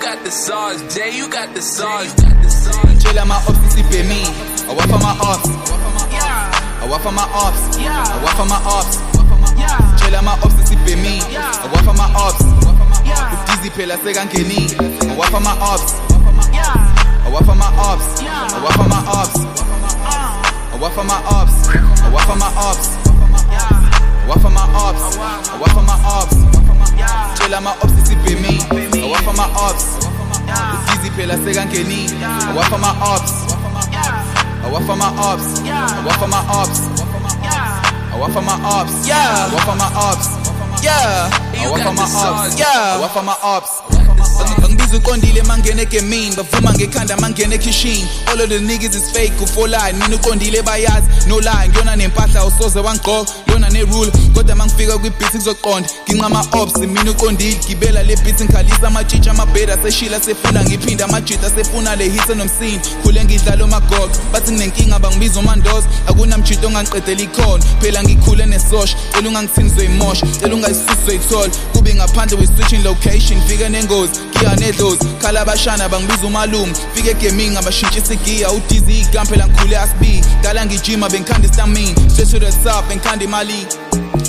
got the sauce, Jay, you got the sauce. Chill my ops, siphe me. I work for my ops. I work for my ops. I work for my ops. Chill my ops, siphe me. I work for my ops. Dizzy phela sekangeni. I work for my ops. I work for my ops. I work for my ops. I work for my ops. I work for my ops. I work for my ops. I work for my ops. Chill my ops, siphe me. I work for my ops. Dizzy phela sekangeni. I work for my ops. I work for my ops. I work for my ops. I work for my ops. I work for my ops. I work for my ops. I work for my ops. Bangibiza uqondile mangene egamini, bavuma ngekhanda mangene ekitchen. All of the niggas is fake, ufolayo mina uqondile bayazi, no lie. Ngiyona nempahla usoze wangigqoka, yona nerule, kodwa mangifika kwi-beat ngizoqonda. Nginqama ops, mina uqondile, gibela le beat ngikhalisa amajitsha amabheda seshila sefuna ngiphinda amajita sefuna le hits enomsini. Khule ngidlala umagogo, bathi nginenkinga bangibiza umandoza, akunamjito ongangiqedela ikhono. Phela ngikhule nesosha, cela ungangithini zoyimosha, cela ungayisusi zoyithola. Kube ngaphandle we-switching location, fika nengozi. Gia nedlozi, khala abashana bangibiza umalume. Fike egaming abashintshisa igiya, uDizzy igama phela ngikhule asbi. Dala ngijima bengikhanda istamina, straight to the top bengikhanda imali.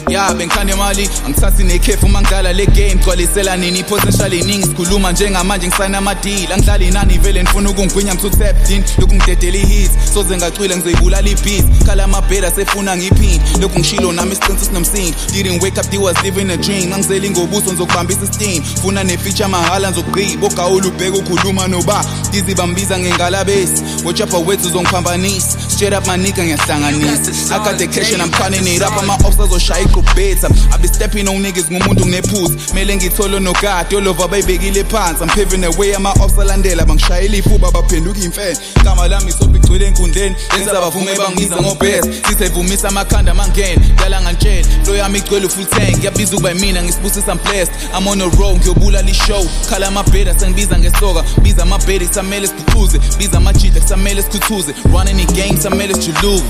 Bengikhanda imali, angisasi nekhefu mangidlala le game. Gcwalisela nini potential eningi, sikhuluma njengamanje ngisayina ama-deal. Angidlala inani vele nifuna ukungigwinya ngithu-tap in. Lokhu ngidedela i-hits, soze ngacwila ngizoyibulala i-beat. Khala amabheda sefuna ngiphinde, lokhu ngishilo nami isiqinisa sinomsingi. Didn't wake up, they was living a dream. Ngangizeli ngobuso ngizokubambisa isiteam. Funa ne-feature mahala ngizogqiba, ogawula ubheka ukhuluma noba. Dizzy bambiza ngengalabesi, wotshapha wethu uzongiphambanisa. Straight up my nigga ngiyahlanganisa. I got the cash and I'm cutting it up, ama-ops azoshaya iqubhetha. I be stepping on niggas ngumuntu nginephuzi. Mele ngithole nogadi, all over bayibekile phansi. I'm paving the way, ama-ops alandela bangishayela ifuba baphenduka imfene. Igama lami isobhe igcwele enkundleni, benza abavume bangibiza ngobhesa. Sisevumisa amakhanda mangene, dala ngantshela. Flow yami igcwele full tank, ngiyabiza ukuba yimina ngisibusisa I'm blessed. I'm on a roll, ngiyobulala ishow. Khala amabheda sengibiza ngesoka, biza amabheda kusamele sikhuthuze, biza amajita kusamele sikhuthuze. Running the game kusamele sijuluke,